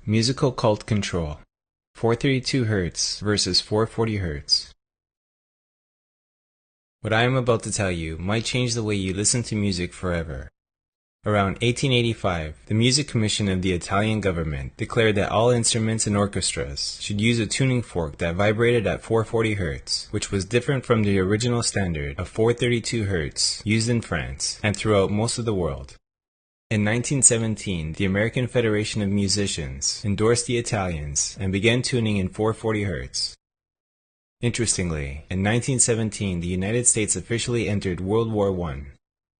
Musical cult control. 432 Hz versus 440 Hz. What I am about to tell you might change the way you listen to music forever. Around 1885, the Music Commission of the Italian government declared that all instruments and orchestras should use a tuning fork that vibrated at 440 Hz, which was different from the original standard of 432 Hz used in France and throughout most of the world. In 1917, the American Federation of Musicians endorsed the Italians and began tuning in 440 Hz. Interestingly, in 1917, the United States officially entered World War I.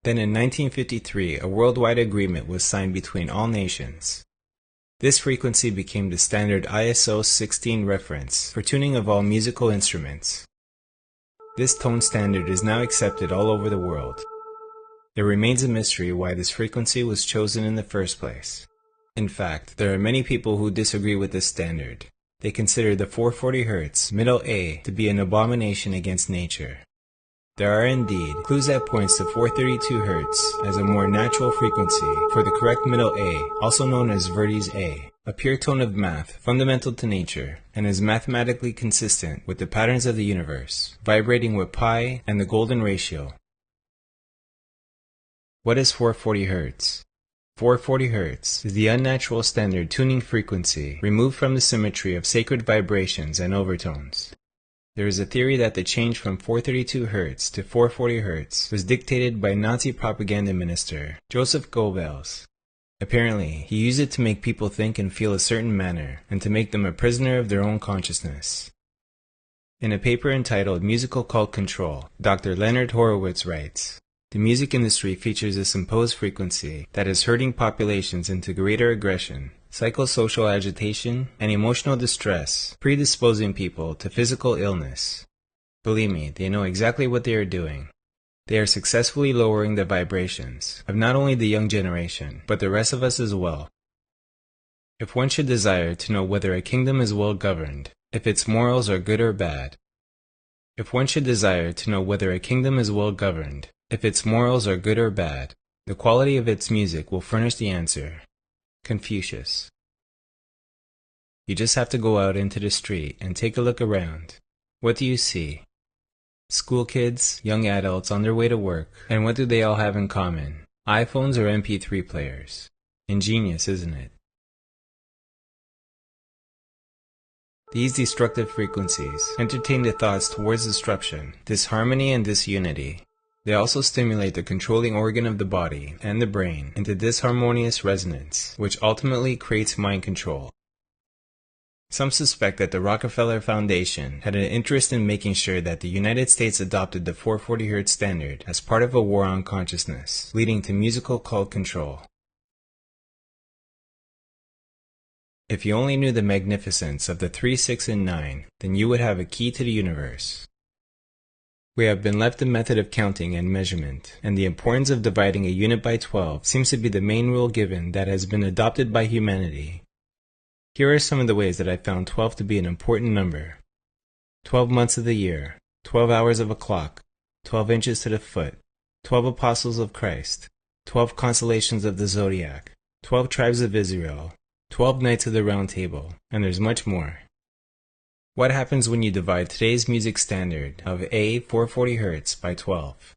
Then in 1953, a worldwide agreement was signed between all nations. This frequency became the standard ISO 16 reference for tuning of all musical instruments. This tone standard is now accepted all over the world. It remains a mystery why this frequency was chosen in the first place. In fact, there are many people who disagree with this standard. They consider the 440 Hz middle A to be an abomination against nature. There are indeed clues that points to 432 Hz as a more natural frequency for the correct middle A, also known as Verdi's A, a pure tone of math fundamental to nature and is mathematically consistent with the patterns of the universe, vibrating with pi and the golden ratio. What is 440 Hz? 440 Hz is the unnatural standard tuning frequency removed from the symmetry of sacred vibrations and overtones. There is a theory that the change from 432 Hz to 440 Hz was dictated by Nazi propaganda minister Joseph Goebbels. Apparently, he used it to make people think and feel a certain manner and to make them a prisoner of their own consciousness. In a paper entitled Musical Cult Control, Dr. Leonard Horowitz writes, "The music industry features this imposed frequency that is herding populations into greater aggression, psychosocial agitation, and emotional distress, predisposing people to physical illness. Believe me, they know exactly what they are doing. They are successfully lowering the vibrations of not only the young generation, but the rest of us as well. If one should desire to know whether a kingdom is well governed, if its morals are good or bad, if one should desire to know whether a kingdom is well governed, if its morals are good or bad, the quality of its music will furnish the answer." Confucius. You just have to go out into the street and take a look around. What do you see? School kids, young adults on their way to work, and what do they all have in common? iPhones or MP3 players. Ingenious, isn't it? These destructive frequencies entertain the thoughts towards disruption, disharmony, and disunity. They also stimulate the controlling organ of the body and the brain into disharmonious resonance, which ultimately creates mind control. Some suspect that the Rockefeller Foundation had an interest in making sure that the United States adopted the 440 Hz standard as part of a war on consciousness, leading to musical cult control. If you only knew the magnificence of the 3, 6, and 9, then you would have a key to the universe. We have been left the method of counting and measurement, and the importance of dividing a unit by 12 seems to be the main rule given that has been adopted by humanity. Here are some of the ways that I found 12 to be an important number. 12 months of the year, 12 hours of a clock, 12 inches to the foot, 12 apostles of Christ, 12 constellations of the zodiac, 12 tribes of Israel, 12 knights of the round table, and there's much more. What happens when you divide today's music standard of A 440 Hz by 12?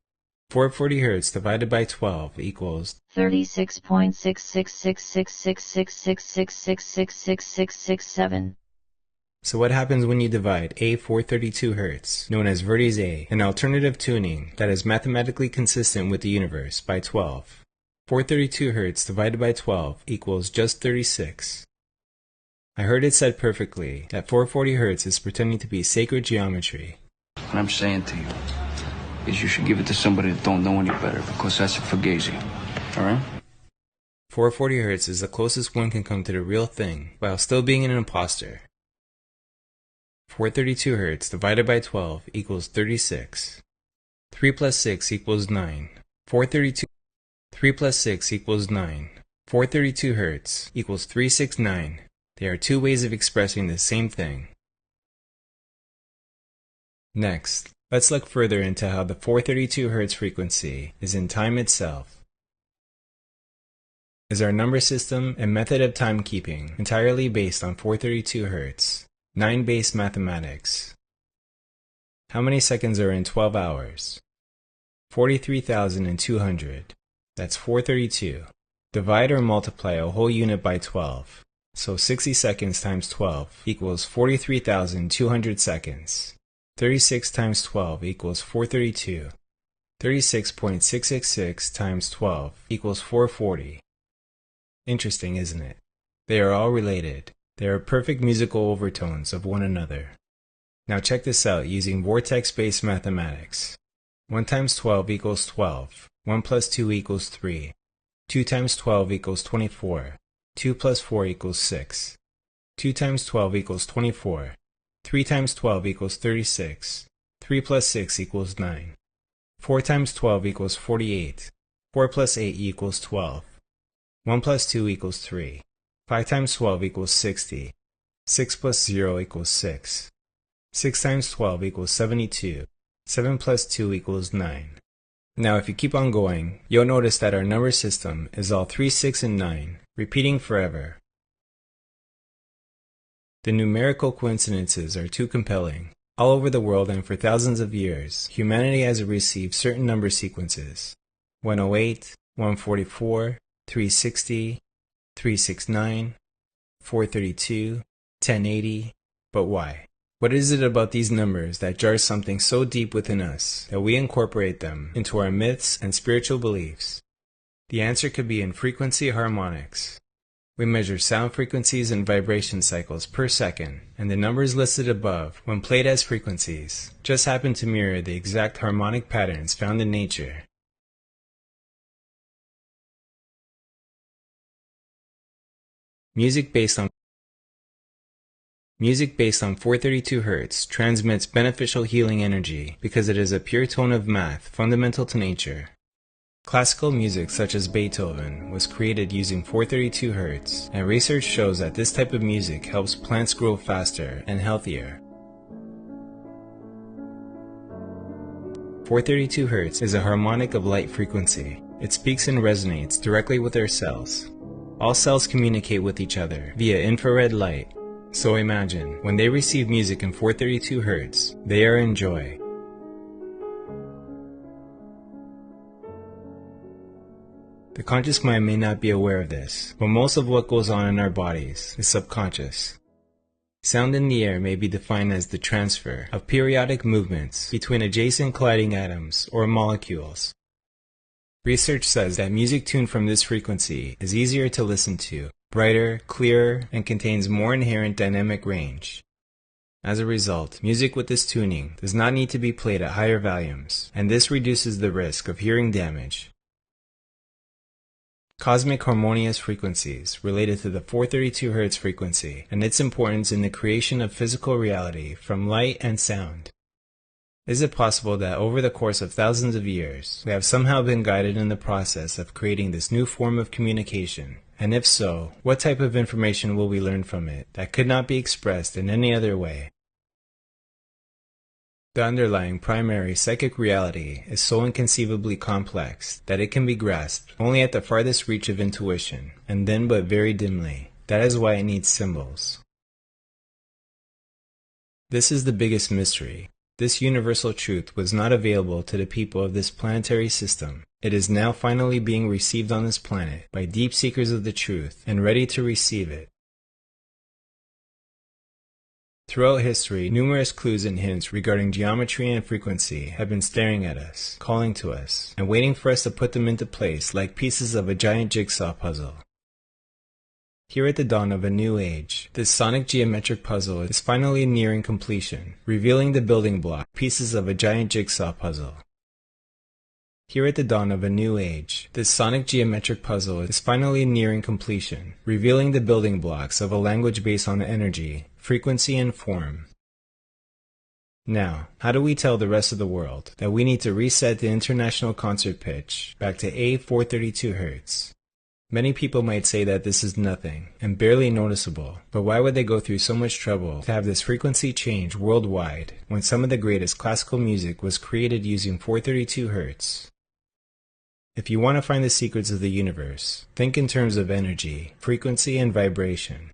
440 Hz divided by 12 equals 36.66666666666667. So what happens when you divide A 432 Hz, known as Verdi's A, an alternative tuning that is mathematically consistent with the universe, by 12? 432 Hz divided by 12 equals just 36. I heard it said perfectly that 440 Hz is pretending to be sacred geometry. What I'm saying to you is you should give it to somebody that don't know any better, because that's a fugazi. Alright? 440 Hz is the closest one can come to the real thing, while still being an imposter. 432 Hz divided by 12 equals 36. 3 plus 6 equals 9. 3 plus 6 equals 9. 432 Hz equals 369. There are two ways of expressing the same thing. Next, let's look further into how the 432 Hz frequency is in time itself. Is our number system and method of timekeeping entirely based on 432 Hz, 9-base mathematics? How many seconds are in 12 hours? 43,200. That's 432. Divide or multiply a whole unit by 12. So 60 seconds times 12 equals 43,200 seconds. 36 times 12 equals 432. 36.666 times 12 equals 440. Interesting, isn't it? They are all related. They are perfect musical overtones of one another. Now check this out using vortex-based mathematics. 1 times 12 equals 12. 1 plus 2 equals 3. 2 times 12 equals 24. 2 plus 4 equals 6. 2 times 12 equals 24. 3 times 12 equals 36. 3 plus 6 equals 9. 4 times 12 equals 48. 4 plus 8 equals 12. 1 plus 2 equals 3. 5 times 12 equals 60. 6 plus 0 equals 6. 6 times 12 equals 72. 7 plus 2 equals 9. Now if you keep on going, you'll notice that our number system is all 3, 6, and 9, repeating forever. The numerical coincidences are too compelling. All over the world and for thousands of years, humanity has received certain number sequences. 108, 144, 360, 369, 432, 1080. But why? What is it about these numbers that jars something so deep within us that we incorporate them into our myths and spiritual beliefs? The answer could be in frequency harmonics. We measure sound frequencies and vibration cycles per second, and the numbers listed above, when played as frequencies, just happen to mirror the exact harmonic patterns found in nature. Music based on 432 Hz transmits beneficial healing energy because it is a pure tone of math fundamental to nature. Classical music such as Beethoven was created using 432 Hz, and research shows that this type of music helps plants grow faster and healthier. 432 Hz is a harmonic of light frequency. It speaks and resonates directly with our cells. All cells communicate with each other via infrared light. So imagine, when they receive music in 432 Hz, they are in joy. The conscious mind may not be aware of this, but most of what goes on in our bodies is subconscious. Sound in the air may be defined as the transfer of periodic movements between adjacent colliding atoms or molecules. Research says that music tuned from this frequency is easier to listen to, brighter, clearer, and contains more inherent dynamic range. As a result, music with this tuning does not need to be played at higher volumes, and this reduces the risk of hearing damage. Cosmic harmonious frequencies related to the 432 Hz frequency and its importance in the creation of physical reality from light and sound. Is it possible that over the course of thousands of years, we have somehow been guided in the process of creating this new form of communication? And if so, what type of information will we learn from it that could not be expressed in any other way? The underlying primary psychic reality is so inconceivably complex that it can be grasped only at the farthest reach of intuition, and then but very dimly. That is why it needs symbols. This is the biggest mystery. This universal truth was not available to the people of this planetary system. It is now finally being received on this planet by deep seekers of the truth and ready to receive it. Throughout history, numerous clues and hints regarding geometry and frequency have been staring at us, calling to us, and waiting for us to put them into place like pieces of a giant jigsaw puzzle. Here at the dawn of a new age, this sonic geometric puzzle is finally nearing completion, revealing the building block pieces of a giant jigsaw puzzle. Here at the dawn of a new age, this sonic geometric puzzle is finally nearing completion, revealing the building blocks of a language based on energy, frequency, and form. Now, how do we tell the rest of the world that we need to reset the international concert pitch back to A432 Hz? Many people might say that this is nothing and barely noticeable, but why would they go through so much trouble to have this frequency change worldwide when some of the greatest classical music was created using 432 Hz? If you want to find the secrets of the universe, think in terms of energy, frequency, and vibration.